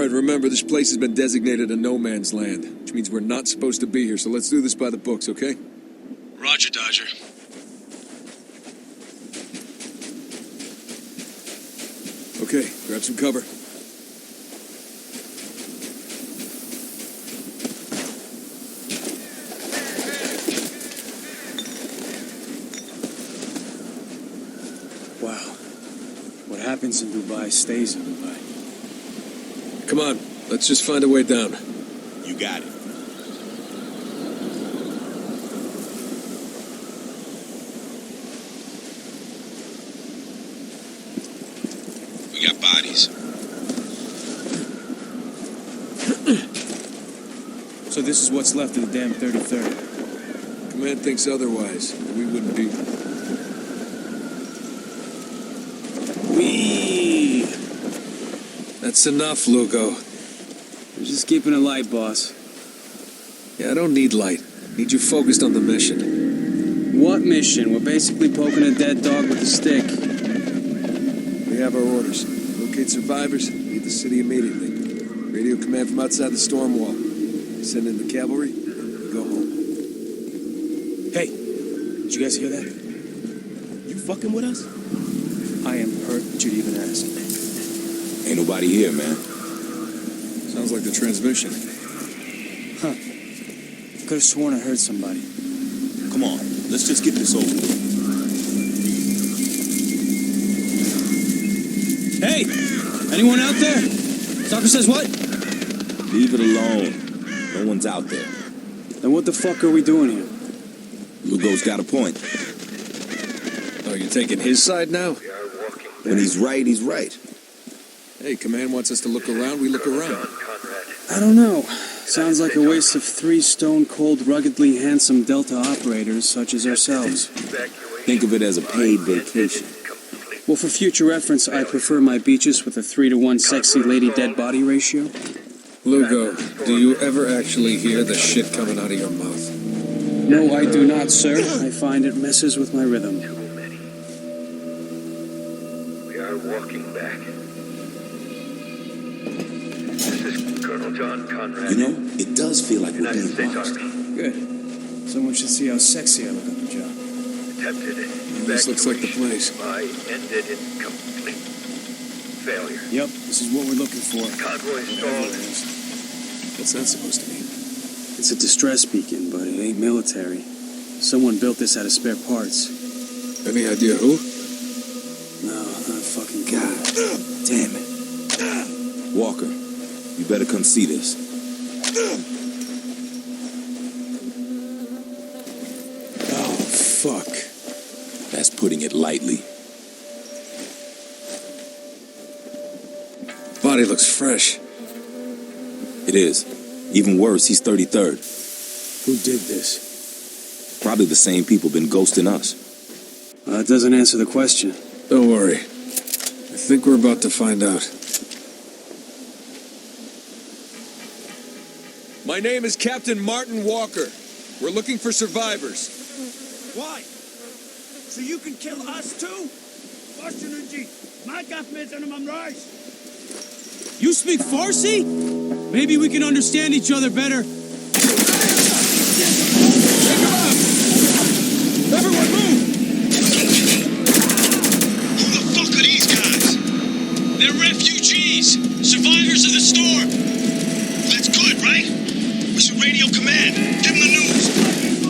Alright, remember, this place has been designated a no-man's land, which means we're not supposed to be here, so let's do this by the books, okay? Roger, Dodger. Okay, grab some cover. Wow. What happens in Dubai stays in Dubai. Come on, let's just find a way down. You got it. We got bodies. So this is what's left of the damn 33rd. Command thinks otherwise. We wouldn't be... Whee! That's enough, Lugo. We're just keeping it light, boss. Yeah, I don't need light. Need you focused on the mission. What mission? We're basically poking a dead dog with a stick. We have our orders. Locate survivors, leave the city immediately. Radio command from outside the storm wall. Send in the cavalry, and go home. Hey, did you guys hear that? You fucking with us? I am hurt that you'd even ask. Ain't nobody here, man. Sounds like the transmission. Huh. Could have sworn I heard somebody. Come on, let's just get this over with. Hey! Anyone out there? Doctor says what? Leave it alone. No one's out there. Then what the fuck are we doing here? Lugo's got a point. Oh, you're taking his side now? When he's right, he's right. Hey, command wants us to look around, we look around. I don't know. Sounds like a waste of 3 stone-cold, ruggedly handsome Delta operators such as ourselves. Think of it as a paid vacation. Well, for future reference, I prefer my beaches with a 3-to-1 sexy lady dead body ratio. Lugo, do you ever actually hear the shit coming out of your mouth? No, I do not, sir. I find it messes with my rhythm. We are walking back. This is Colonel John Conrad. You know, it does feel like we're United being States watched. Army. Good. Someone should see how sexy I look on the job. Attempted This looks like the place. by ended in complete failure. Yep, this is what we're looking for. Convoy Whatever stalled. it is. What's that supposed to mean? It's a distress beacon, but it ain't military. Someone built this out of spare parts. Any idea who? No, not fucking God damn it. Walker, you better come see this. Oh, fuck. That's putting it lightly. Body looks fresh. It is. Even worse, he's 33rd. Who did this? Probably the same people been ghosting us. Well, that doesn't answer the question. Don't worry. I think we're about to find out. My name is Captain Martin Walker. We're looking for survivors. Why? So you can kill us too? You speak Farsi? Maybe we can understand each other better. Take him out! Everyone move! Who the fuck are these guys? They're refugees, survivors of the storm. That's good, right? We should radio command. Give them the news.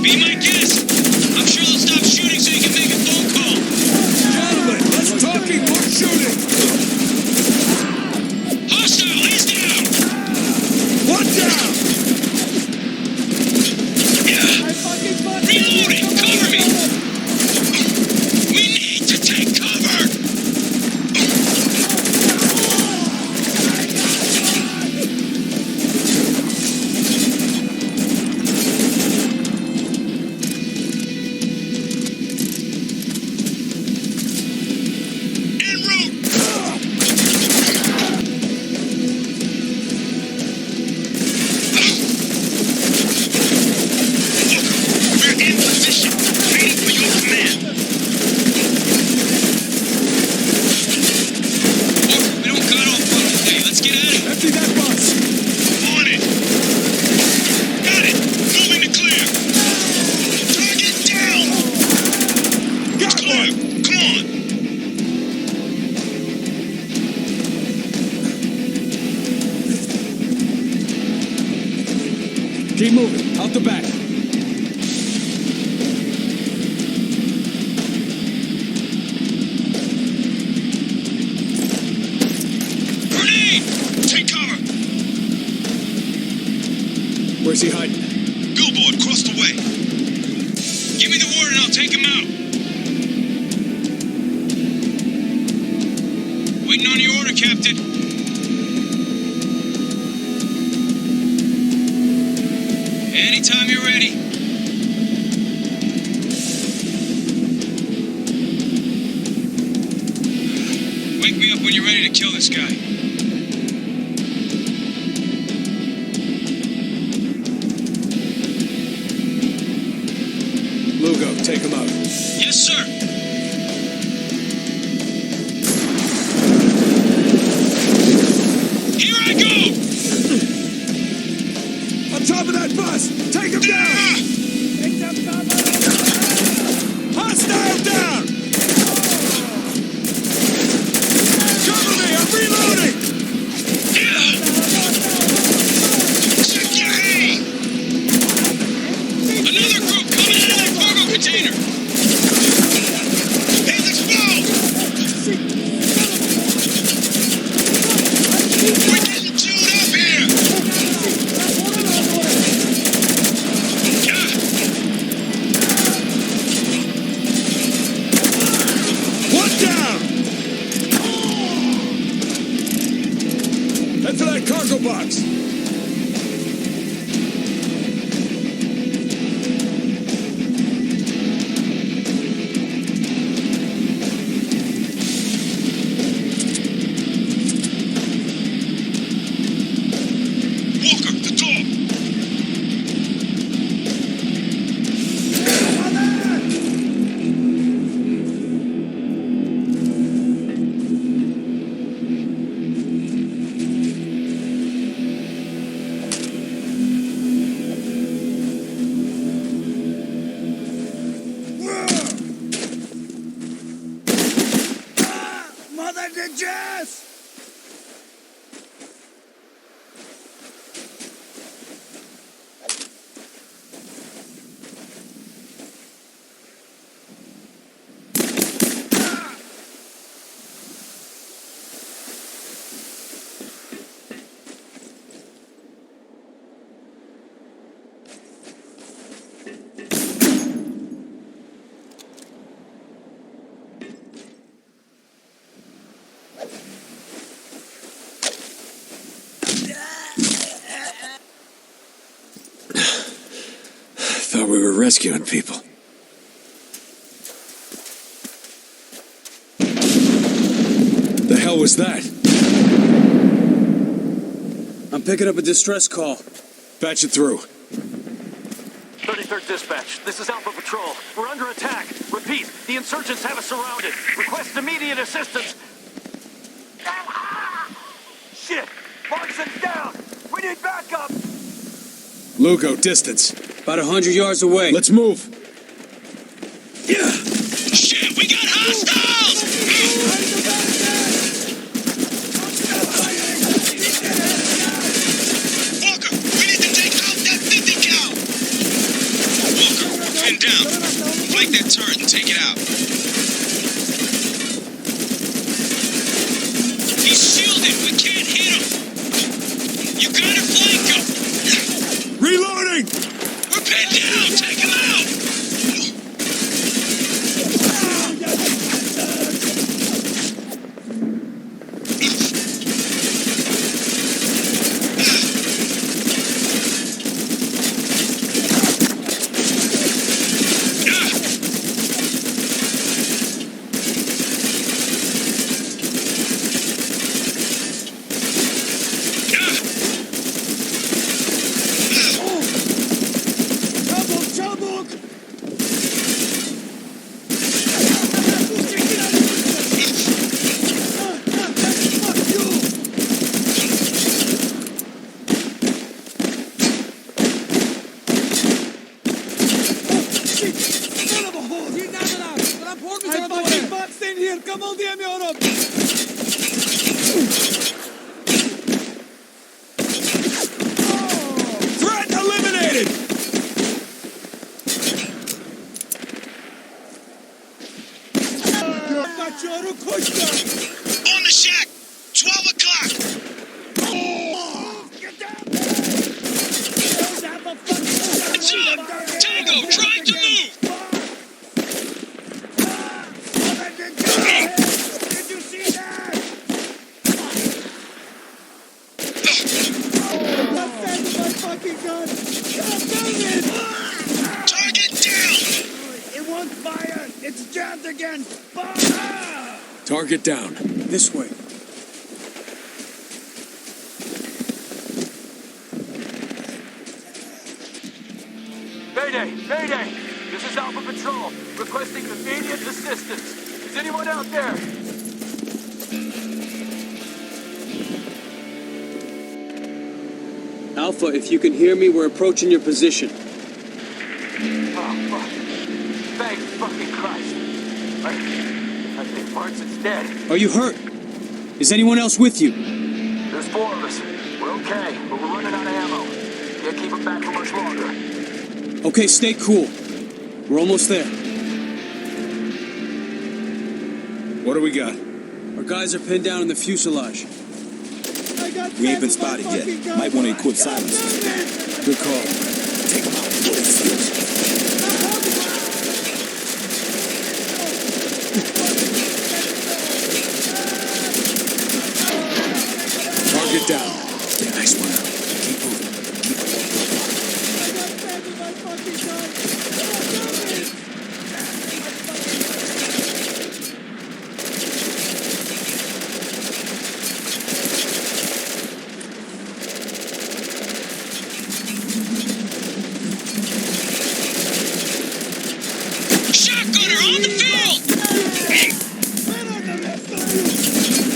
Be my guest. I'm sure they'll stop shooting so you can make a phone call. Gentlemen, less talking, more shooting! Hostile, he's down. One down! Reloading! Cover me! We need to take cover! fire! Come on! Keep moving. Out the back. Grenade! Take cover! Where's he hiding? Billboard, across the way. Give me the word and I'll take him out. Waiting on your order, Captain. Anytime you're ready. Wake me up when you're ready to kill this guy. Lugo, take him out. Yes, sir. Here I go! On top of that bus! Take him down! Hostile down! Cover me! I'm reloading! Check your aim! Another group coming out of that cargo container! Hey, let's go! We're getting chewed up here! One down! Head for that cargo box! Walker, the door! Mother de Jess! Thought we were rescuing people. The hell was that? I'm picking up a distress call. Patch it through. 33rd Dispatch, this is Alpha Patrol. We're under attack. Repeat, the insurgents have us surrounded. Request immediate assistance. Shit! Markson's down! We need backup! Lugo, distance. About 100 yards away. Let's move. Yeah! Shit, we got hostiles! Walker, we need to take out that 50 cal! Walker, we're pinned down. Flank that turret and take it out. He's shielded. We can't hit him. You gotta flank him. Reloading! We're pinned down. Take him out. boxed in here. Kımıldayamıyorum. Threat eliminated! Kaçıyorum koştu. On the shack! 12 o'clock! Heads up! Tango trying to move! Did you see that? Defend my fucking gun. God damn it! Target down! It won't fire. It's jammed again. Fire! Target down. This way. Mayday! Mayday! This is Alpha Patrol, requesting immediate assistance. Is anyone out there? Alpha, if you can hear me, we're approaching your position. Oh, fuck. Thank fucking Christ. I think Marks is dead. Are you hurt? Is anyone else with you? There's 4 of us. We're okay, but we're running out of ammo. Can't keep them back for much longer. Okay, stay cool. We're almost there. What do we got? Our guys are pinned down in the fuselage. We ain't been spotted yet. Might want to equip silencers. Good call. Take them out before they switch. Target down. Nice one. Keep moving. Keep it Shotgunner on the field!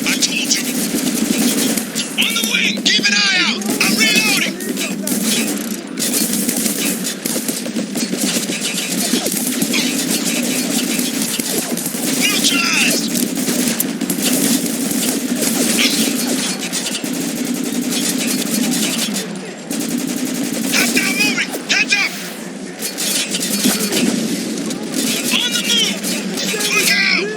I told you. On the wing! Keep an eye out! I'm reloading! Neutralized! Hostile moving! Heads up! On the move! Look out!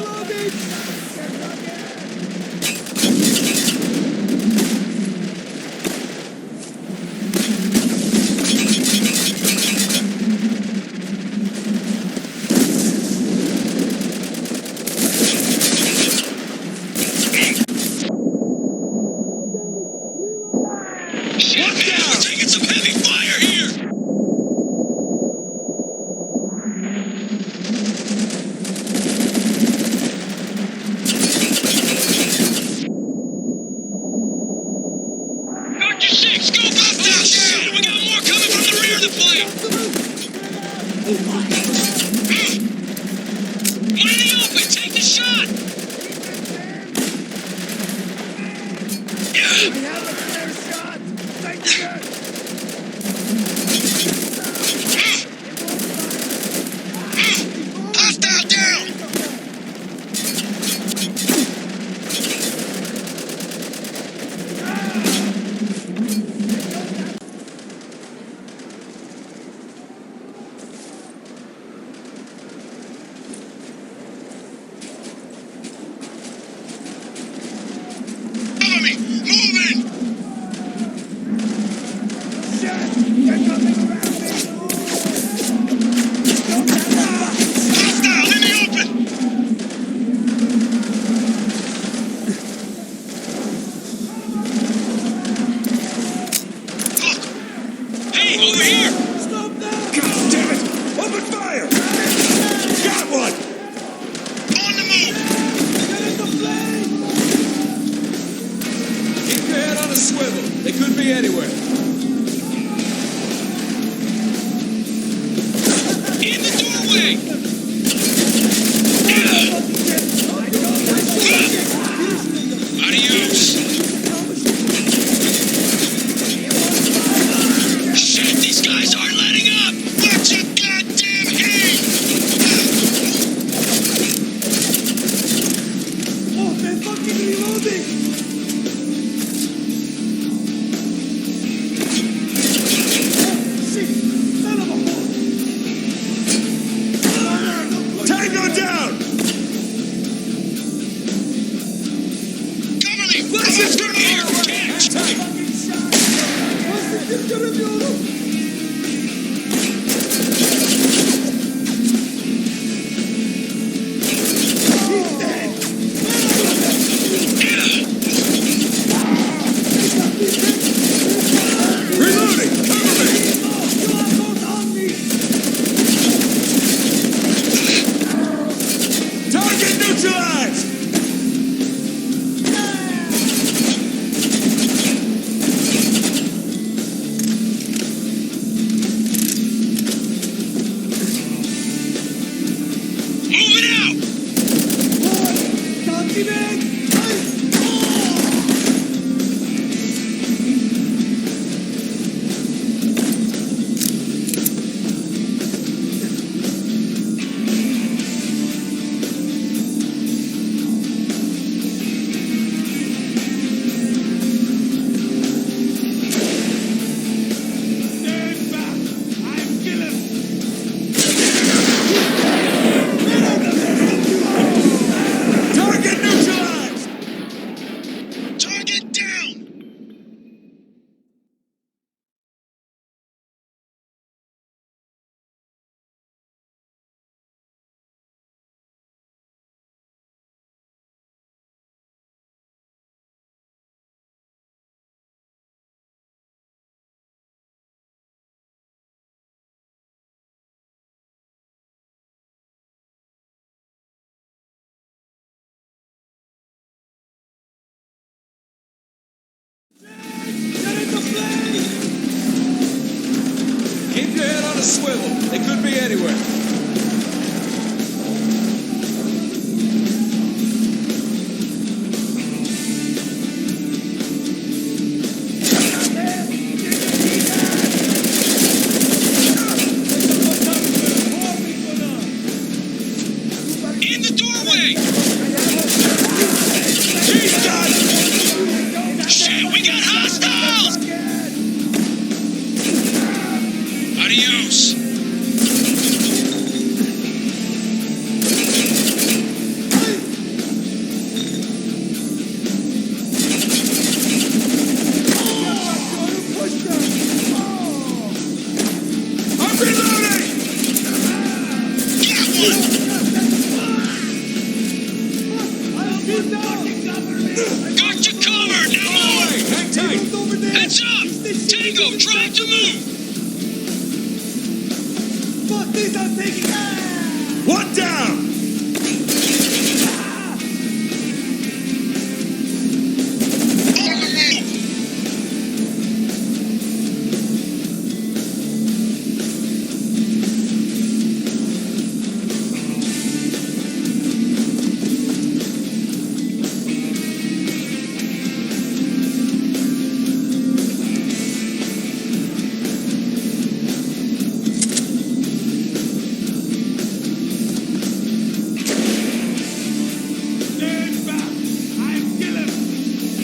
Shit, man, we're taking some heavy fire here! Dr. Six, go back down! Shit, we got more coming from the rear of the plane! One in the open, take the shot! Let's go here! Catch! Keep your head on a swivel. They could be anywhere. In the doorway! Shit, we got hostiles! Adios! I'm reloading! Get one! Got you covered! Now move! Hang tight! Heads up! Tango, trying to move! One down! On the move!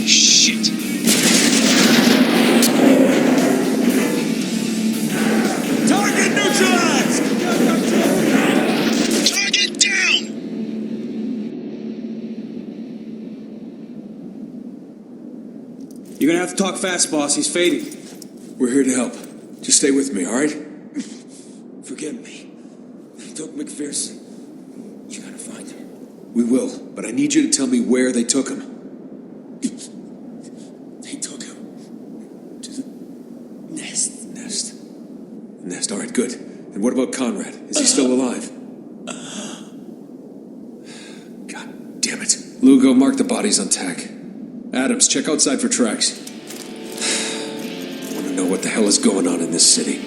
Shit! Target neutralized! Target down! You're gonna have to talk fast, boss. He's fading. We're here to help. Just stay with me, all right? Forgive me. He took McPherson. You gotta find him. We will, but I need you to tell me where they took him. They took him to the nest. Nest, all right, good. And what about Conrad? Is he still alive? God damn it. Lugo, mark the bodies on tack. Adams, check outside for tracks. I want to know what the hell is going on in this city.